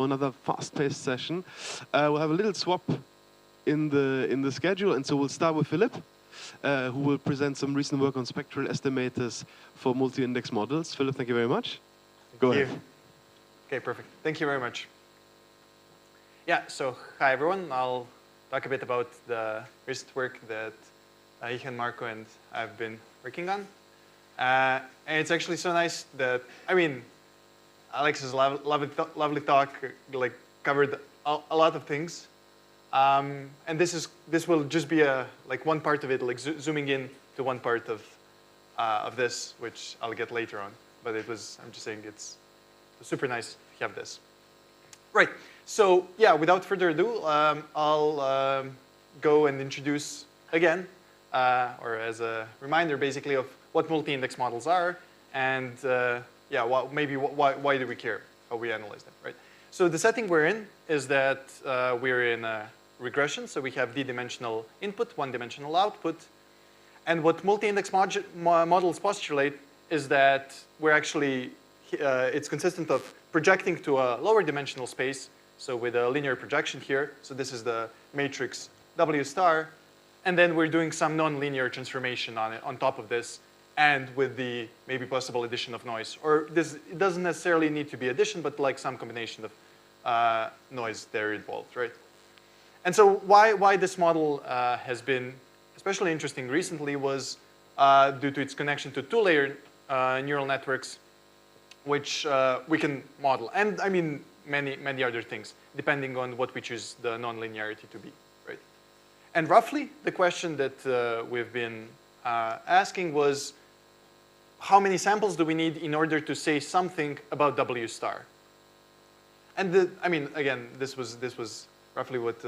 Another fast-paced session. We'll have a little swap in the schedule, and so we'll start with Filip, who will present some recent work on spectral estimators for multi-index models. Filip, thank you very much. Go ahead. Okay, perfect. Thank you very much. Yeah, so hi everyone. I'll talk a bit about the recent work that Ihan, Marco, and I've been working on. And it's actually so nice that, I mean, Alex's lovely talk covered a lot of things, and this will just be one part of it, zooming in to one part of this, which I'll get later on. But I'm just saying it's super nice to have this. Right. So yeah, without further ado, I'll go and introduce again, or as a reminder, basically, of what multi-index models are and. Yeah, why do we care how we analyze them, right? So the setting we're in is that we're in a regression. So we have d-dimensional input, one-dimensional output. And what multi-index models postulate is that we're actually, it's consistent of projecting to a lower dimensional space, so with a linear projection here. So this is the matrix W star. And then we're doing some non-linear transformation on top of this, and with the maybe possible addition of noise. Or it doesn't necessarily need to be addition, but like some combination of noise there involved, right? And so why this model has been especially interesting recently was due to its connection to two-layer neural networks, which we can model. And I mean, many other things, depending on what we choose the non-linearity to be, right? And roughly, the question that we've been asking was, how many samples do we need in order to say something about W star? And I mean, again, this was roughly what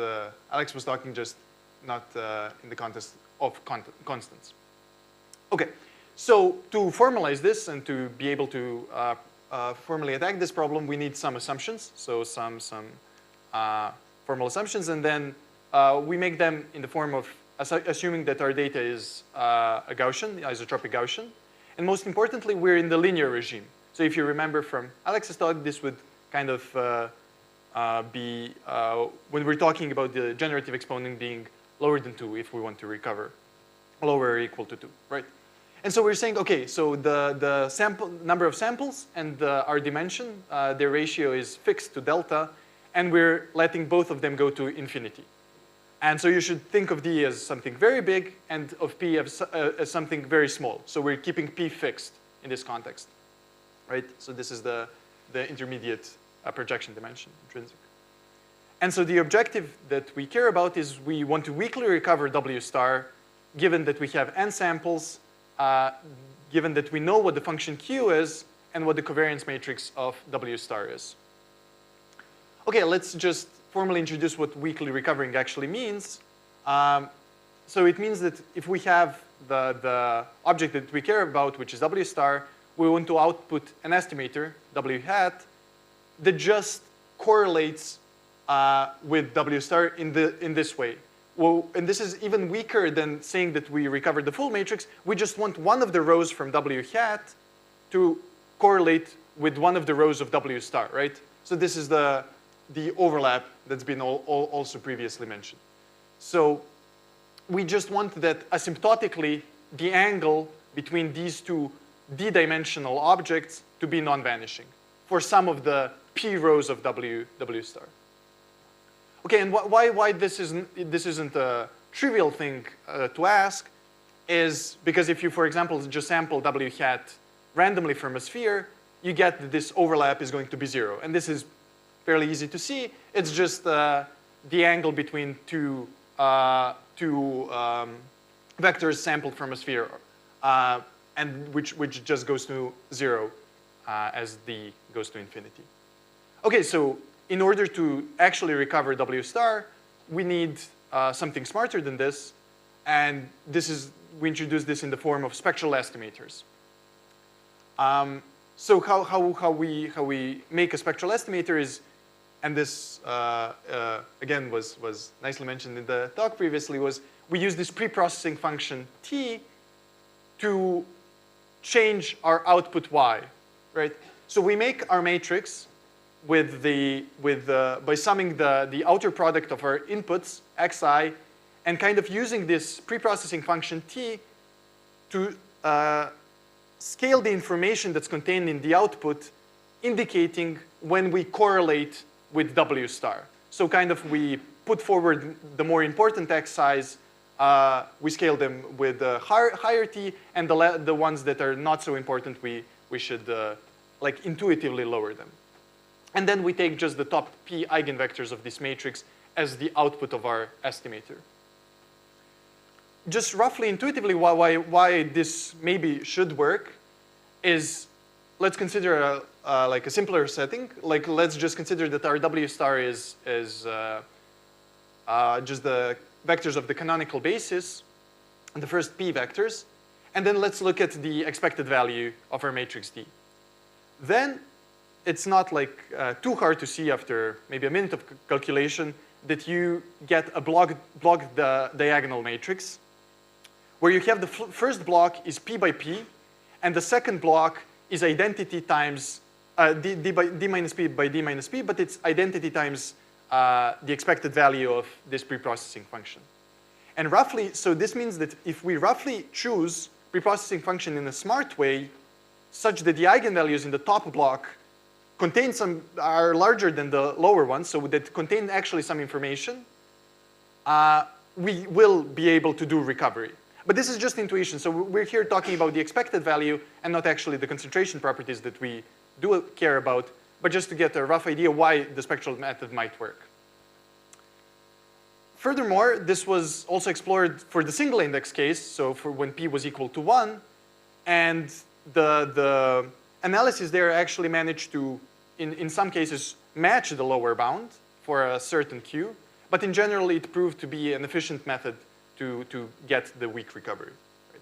Alex was talking, just not in the context of constants. Okay, so to formalize this and to be able to formally attack this problem, we need some assumptions. So some formal assumptions, and then we make them in the form of assuming that our data is a Gaussian, isotropic Gaussian. And most importantly, we're in the linear regime. So if you remember from Alex's talk, this would kind of be, when we're talking about the generative exponent being lower than 2 if we want to recover lower or equal to 2, right? And so we're saying, okay, so the number of samples and our dimension, their ratio is fixed to delta, and we're letting both of them go to infinity. And so you should think of D as something very big and of P as something very small. So we're keeping P fixed in this context, right? So this is the intermediate projection dimension, intrinsic. And so the objective that we care about is we want to weakly recover W star, given that we have n samples, given that we know what the function Q is and what the covariance matrix of W star is. Okay, let's just formally introduce what weakly recovering actually means. So it means that if we have the object that we care about, which is W star, we want to output an estimator, W hat, that just correlates with W star in this way. Well, and this is even weaker than saying that we recovered the full matrix. We just want one of the rows from W hat to correlate with one of the rows of W star, right? So this is the overlap that's been also previously mentioned. So we just want that asymptotically the angle between these two d-dimensional objects to be non-vanishing for some of the p rows of W star. Okay, and why this isn't a trivial thing to ask is because if you, for example, just sample W hat randomly from a sphere, you get that this overlap is going to be 0. And this is fairly easy to see. It's just the angle between two vectors sampled from a sphere, and which just goes to 0 as D goes to infinity. Okay, so in order to actually recover W star, we need something smarter than this, and we introduce this in the form of spectral estimators. So how we make a spectral estimator is, and this again was nicely mentioned in the talk previously, was we use this pre-processing function T to change our output Y, right? So we make our matrix by summing the outer product of our inputs, xi, and kind of using this preprocessing function t to scale the information that's contained in the output, indicating when we correlate with W star. So kind of we put forward the more important xi's, we scale them with higher t, and the ones that are not so important, we should like intuitively lower them. And then we take just the top p eigenvectors of this matrix as the output of our estimator. Just roughly intuitively why this maybe should work is, let's consider like a simpler setting. Like let's just consider that our W star is just the vectors of the canonical basis, the first p vectors, and then let's look at the expected value of our matrix D. Then it's not like too hard to see after maybe a minute of calculation that you get a block diagonal matrix where you have the first block is p by p, and the second block is identity times d minus p by d minus p, but it's identity times the expected value of this preprocessing function. And roughly, so this means that if we roughly choose preprocessing function in a smart way, such that the eigenvalues in the top block are larger than the lower ones, so that contain actually some information, we will be able to do recovery. But this is just intuition, so we're here talking about the expected value and not actually the concentration properties that we do care about, but just to get a rough idea why the spectral method might work. Furthermore, this was also explored for the single index case, so for when p was equal to 1, and the analysis there actually managed to, in some cases, match the lower bound for a certain q, but in general it proved to be an efficient method to get the weak recovery. Right?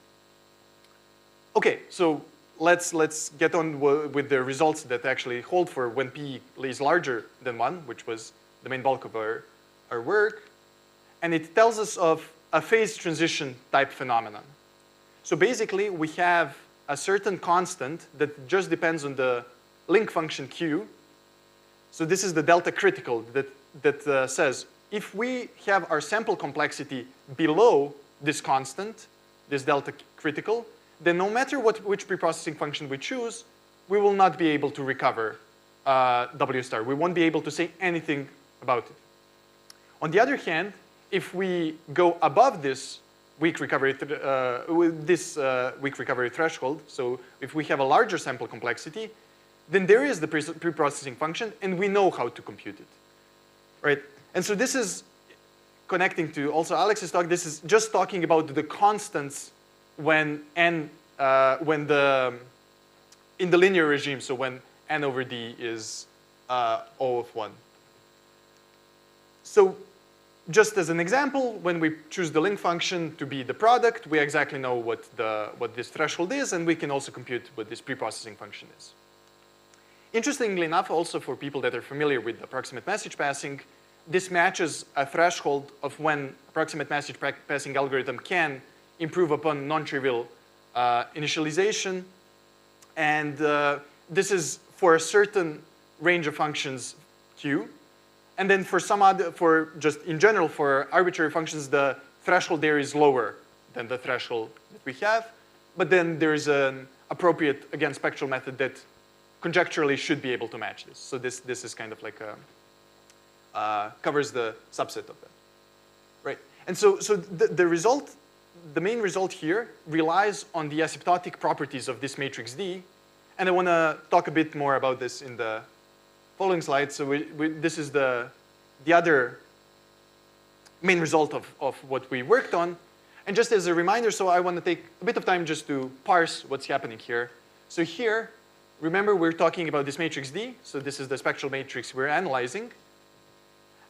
Okay, so let's get on with the results that actually hold for when p is larger than 1, which was the main bulk of our work. And it tells us of a phase transition type phenomenon. So basically, we have a certain constant that just depends on the link function q. So this is the delta critical that says, if we have our sample complexity below this constant, this delta critical, then no matter which preprocessing function we choose, we will not be able to recover W star. We won't be able to say anything about it. On the other hand, if we go above this weak recovery threshold, so if we have a larger sample complexity, then there is the preprocessing function, and we know how to compute it, right? And so this is connecting to also Alex's talk. This is just talking about the constants when in the linear regime, so when n over d is O of 1. So just as an example, when we choose the link function to be the product, we exactly know what this threshold is, and we can also compute what this preprocessing function is. Interestingly enough, also for people that are familiar with approximate message passing, this matches a threshold of when approximate message passing algorithm can improve upon non-trivial initialization. And this is for a certain range of functions q. And then for some other, just in general, for arbitrary functions, the threshold there is lower than the threshold that we have. But then there's an appropriate, again, spectral method that conjecturally should be able to match this. So this is kind of like covers the subset of that, right? And so the main result here relies on the asymptotic properties of this matrix D, and I want to talk a bit more about this in the following slides. So this is the other main result of what we worked on, and just as a reminder, so I want to take a bit of time just to parse what's happening here. So here, remember we're talking about this matrix D, so this is the spectral matrix we're analyzing.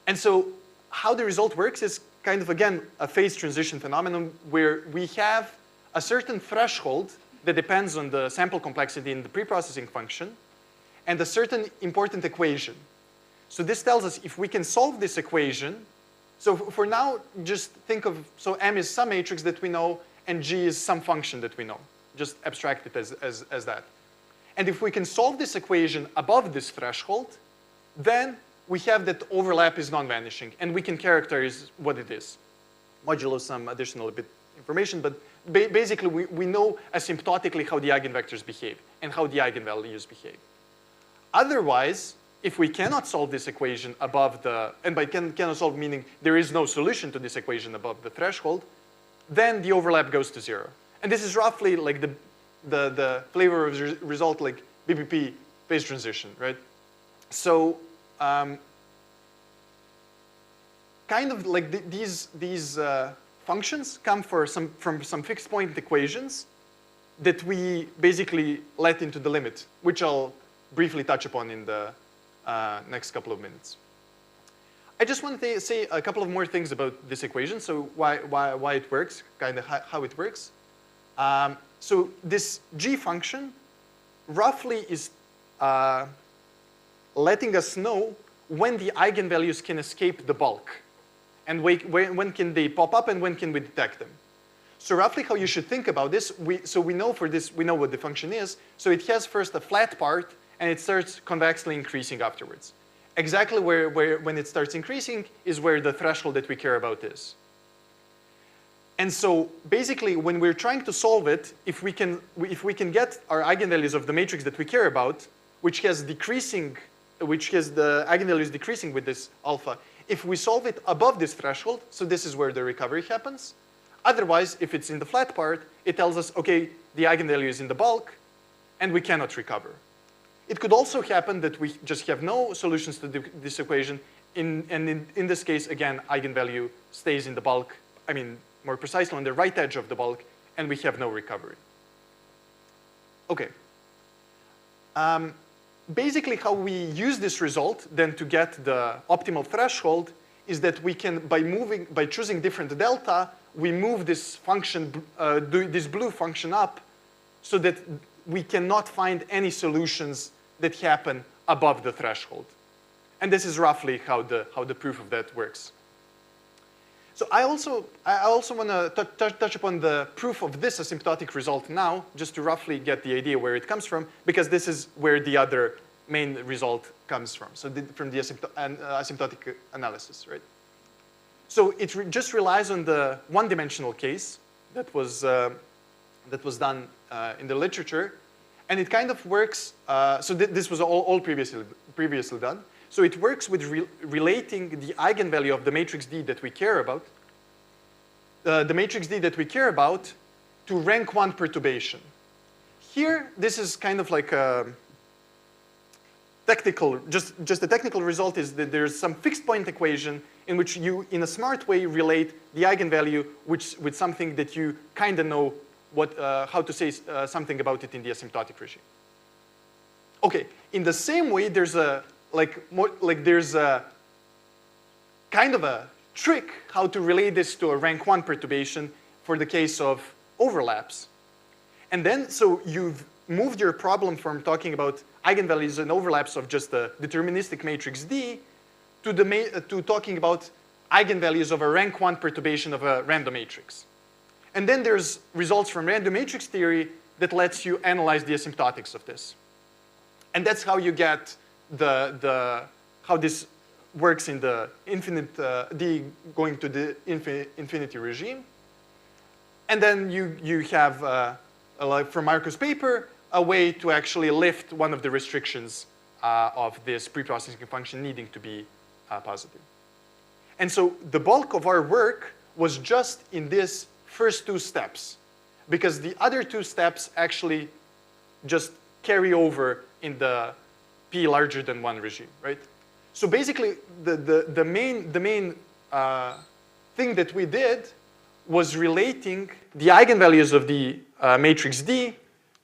And so how the result works is kind of, again, a phase transition phenomenon where we have a certain threshold that depends on the sample complexity in the preprocessing function and a certain important equation. So this tells us if we can solve this equation, so for now, just think of, so M is some matrix that we know and G is some function that we know. Just abstract it as that. And if we can solve this equation above this threshold, then we have that overlap is non-vanishing, and we can characterize what it is, modulo some additional bit information, but basically we know asymptotically how the eigenvectors behave and how the eigenvalues behave. Otherwise, if we cannot solve this equation above the, and by cannot solve meaning there is no solution to this equation above the threshold, then the overlap goes to 0. And this is roughly like the flavor of the result like BPP phase transition, right? So kind of like these functions come from some fixed point equations that we basically let into the limit, which I'll briefly touch upon in the next couple of minutes. I just want to say a couple of more things about this equation, so why it works, kind of how it works. So this g function roughly is letting us know when the eigenvalues can escape the bulk, and when can they pop up and when can we detect them. So roughly how you should think about this, we know for this, we know what the function is, so it has first a flat part and it starts convexly increasing afterwards. Exactly when it starts increasing is where the threshold that we care about is. And so basically when we're trying to solve it, if we can get our eigenvalues of the matrix that we care about, which has the eigenvalues decreasing with this alpha, if we solve it above this threshold, so this is where the recovery happens. Otherwise, if it's in the flat part, it tells us, okay, the eigenvalue is in the bulk, and we cannot recover. It could also happen that we just have no solutions to this equation, and in this case, again, eigenvalue stays in the bulk, I mean, more precisely on the right edge of the bulk, and we have no recovery. Okay. Basically, how we use this result then to get the optimal threshold is that we can, by choosing different delta, we move this function, this blue function up, so that we cannot find any solutions that happen above the threshold. And this is roughly how the proof of that works. So I also want to touch upon the proof of this asymptotic result now, just to roughly get the idea where it comes from, because this is where the other main result comes from. So from the asymptotic analysis, right? So it just relies on the one-dimensional case that was done in the literature, and it kind of works. So this was all previously done. So it works with relating the eigenvalue of the matrix D that we care about, the matrix D that we care about, to rank 1 perturbation. Here, this is kind of like a technical, just a technical result is that there's some fixed point equation in which you, in a smart way, relate the eigenvalue with something that you kind of know how to say something about it in the asymptotic regime. Okay, in the same way, there's a there's a kind of a trick how to relate this to a rank 1 perturbation for the case of overlaps. And then, so you've moved your problem from talking about eigenvalues and overlaps of just the deterministic matrix D to talking about eigenvalues of a rank 1 perturbation of a random matrix. And then there's results from random matrix theory that lets you analyze the asymptotics of this. And that's how you get how this works in the infinite D going to the infinity regime. And then you have, like from Marco's paper, a way to actually lift one of the restrictions of this preprocessing function needing to be positive. And so the bulk of our work was just in these first 2 steps, because the other 2 steps actually just carry over in the P larger than 1 regime, right? So basically, the main thing that we did was relating the eigenvalues of the matrix D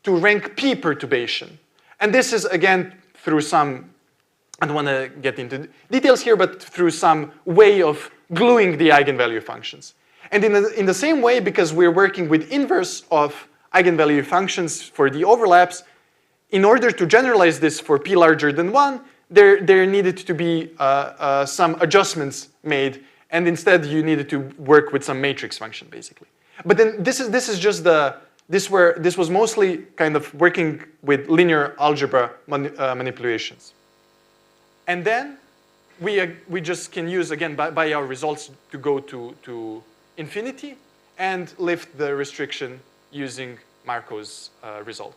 to rank P perturbation. And this is, again, through some, I don't want to get into details here, but through some way of gluing the eigenvalue functions. And in the same way, because we're working with inverse of eigenvalue functions for the overlaps, in order to generalize this for P larger than 1, there needed to be some adjustments made, and instead you needed to work with some matrix function, basically. But then this is just this was mostly kind of working with linear algebra manipulations. And then we just can use, again, by our results to go to infinity and lift the restriction using Marco's result.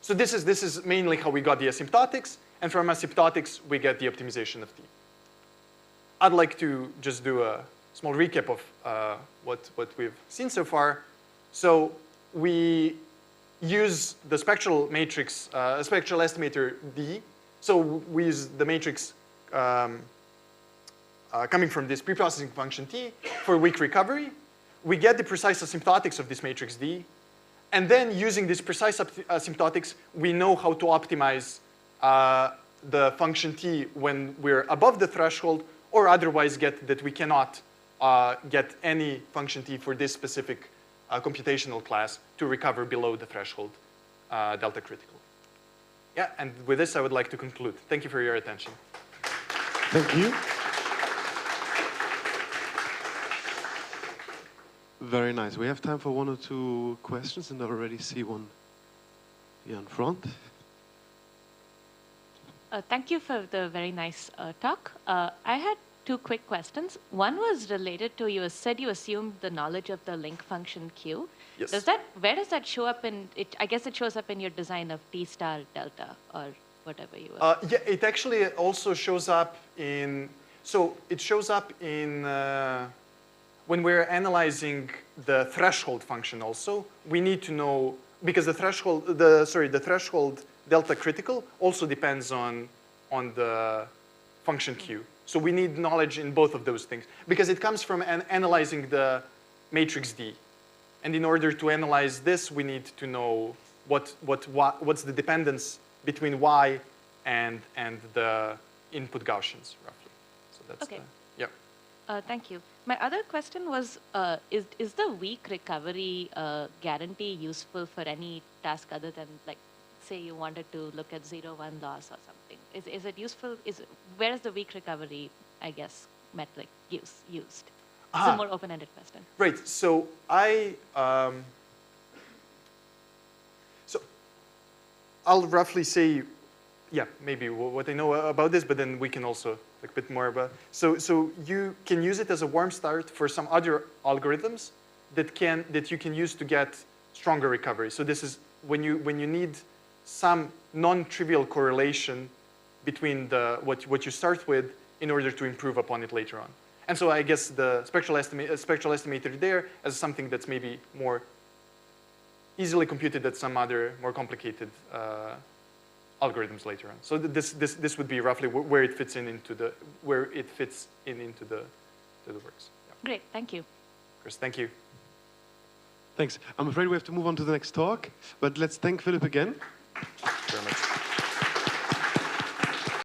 So this is mainly how we got the asymptotics, and from asymptotics, we get the optimization of T. I'd like to just do a small recap of what we've seen so far. So we use the spectral matrix, spectral estimator D. So we use the matrix coming from this preprocessing function T for weak recovery. We get the precise asymptotics of this matrix D. And then using this precise asymptotics, we know how to optimize the function T when we're above the threshold, or otherwise get that we cannot get any function T for this specific computational class to recover below the threshold delta critical. Yeah, and with this, I would like to conclude. Thank you for your attention. Thank you. Very nice. We have time for 1 or 2 questions, and I already see one here in front. Thank you for the very nice talk. I had 2 quick questions. One was related to, you said you assumed the knowledge of the link function Q. Yes. Where does that show up in, I guess it shows up in your design of T star delta or whatever you were. Yeah, it actually also shows up in, so it shows up in, when we're analyzing the threshold function also, we need to know, because the threshold delta critical also depends on the function Q. So we need knowledge in both of those things, because it comes from analyzing the matrix D. And in order to analyze this, we need to know what's the dependence between Y and the input Gaussians, roughly. So that's okay. Yeah. Thank you. My other question was, is the weak recovery guarantee useful for any task other than, like, say you wanted to look at 0-1 loss or something? Is it useful? Where is the weak recovery, I guess, metric used? It's a more open-ended question. Right. So so I'll roughly say, yeah, maybe what I know about this, but then we can also look a bit more about. So you can use it as a warm start for some other algorithms that you can use to get stronger recovery. So this is when you need some non-trivial correlation between what you start with in order to improve upon it later on. And so I guess the spectral estimator there as something that's maybe more easily computed than some other more complicated algorithms later on. So this would be roughly where it fits in into the works. Yeah. Great, thank you. Of course, thank you. Thanks. I'm afraid we have to move on to the next talk, but let's thank Filip again.